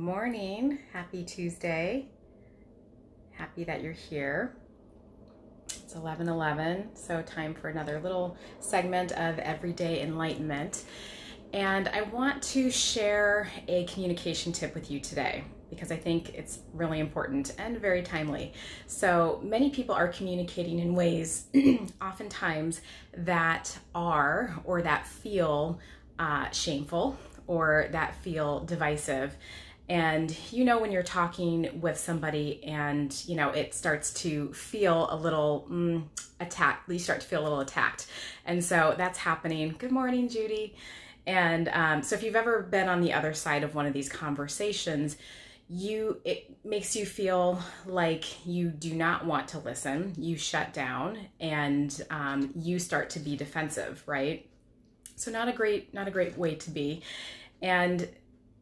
morning. Happy Tuesday. Happy that you're here. It's 11:11, so time for another little segment of Everyday Enlightenment. And I want to share a communication tip with you today because I think it's really important and very timely. So many people are communicating in ways oftentimes that are or that feel shameful or that feel divisive. And when you're talking with somebody and it starts to feel a little attacked, you start to feel a little attacked. And so that's happening. Good morning, Judy. And so if you've ever been on the other side of one of these conversations, it makes you feel like you do not want to listen. You shut down and you start to be defensive, right? So not a great way to be. And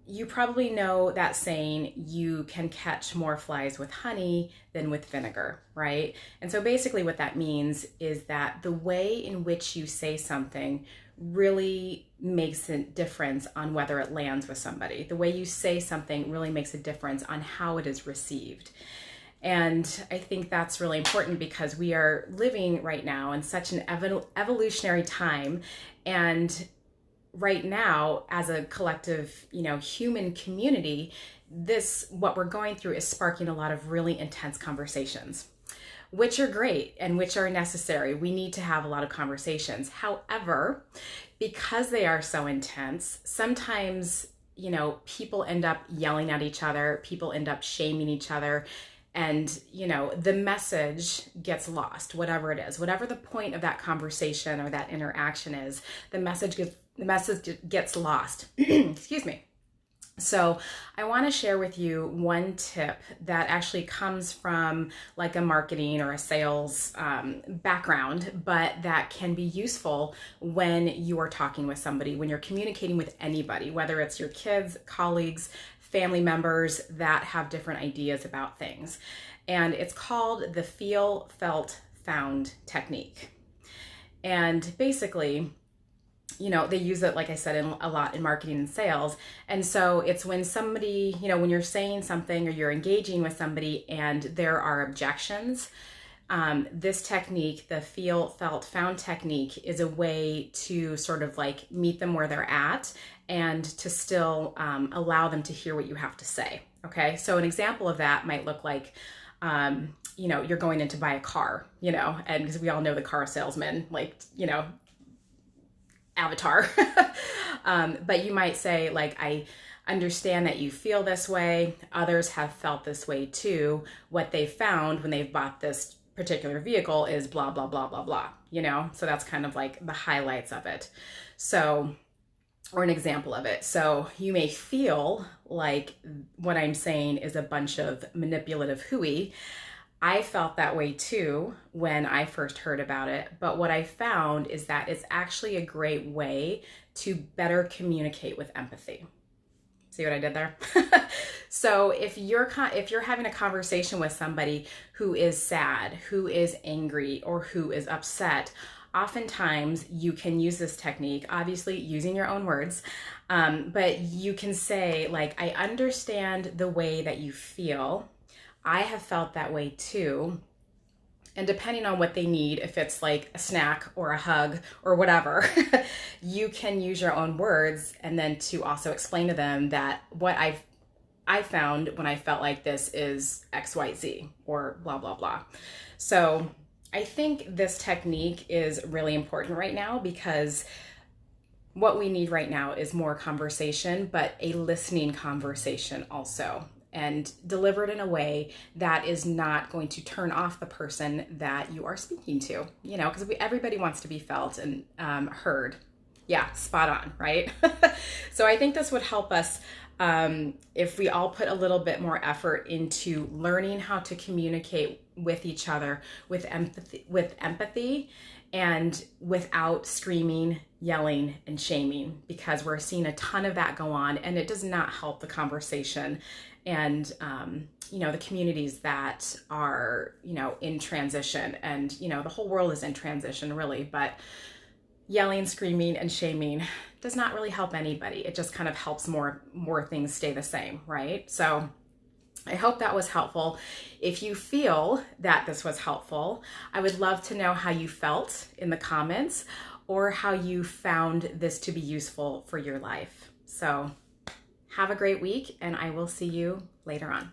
you probably know that saying, you can catch more flies with honey than with vinegar, right? And so basically what that means is that the way in which you say something really makes a difference on whether it lands with somebody. The way you say something really makes a difference on how it is received. And I think that's really important because we are living right now in such an evolutionary time. And right now, as a collective, human community, what we're going through is sparking a lot of really intense conversations, which are great and which are necessary. We need to have a lot of conversations. However, because they are so intense, sometimes, people end up yelling at each other, people end up shaming each other, and, the message gets lost, whatever it is, whatever the point of that conversation or that interaction is, the message gets lost. Excuse me. So I want to share with you one tip that actually comes from like a marketing or a sales background, but that can be useful when you are talking with somebody, when you're communicating with anybody, whether it's your kids, colleagues, family members that have different ideas about things. And it's called the feel, felt, found technique. And basically, they use it, like I said, a lot in marketing and sales. And so it's when somebody, when you're saying something or you're engaging with somebody and there are objections, this technique, the feel, felt, found technique, is a way to sort of like meet them where they're at and to still allow them to hear what you have to say. Okay, so an example of that might look like, you're going in to buy a car, and because we all know the car salesman, avatar. But you might say, like, I understand that you feel this way. Others have felt this way too. What they found when they've bought this particular vehicle is blah, blah, blah, blah, blah, So that's kind of like the highlights of it. So, or an example of it. So you may feel like what I'm saying is a bunch of manipulative hooey. I felt that way too when I first heard about it, but what I found is that it's actually a great way to better communicate with empathy. See what I did there? So if you're having a conversation with somebody who is sad, who is angry, or who is upset, oftentimes you can use this technique, obviously using your own words, but you can say, like, I understand the way that you feel. I have felt that way too. And depending on what they need, if it's like a snack or a hug or whatever, you can use your own words and then to also explain to them that what I found when I felt like this is XYZ or blah, blah, blah. So I think this technique is really important right now because what we need right now is more conversation, but a listening conversation also, and delivered in a way that is not going to turn off the person that you are speaking to, because everybody wants to be felt and heard. Yeah, spot on, right? So I think this would help us if we all put a little bit more effort into learning how to communicate with each other with empathy and without screaming, yelling, and shaming, because we're seeing a ton of that go on and it does not help the conversation and the communities that are in transition, and the whole world is in transition really, but yelling, screaming, and shaming does not really help anybody. It just kind of helps more things stay the same, right? So I hope that was helpful. If you feel that this was helpful, I would love to know how you felt in the comments or how you found this to be useful for your life. So have a great week, and I will see you later on.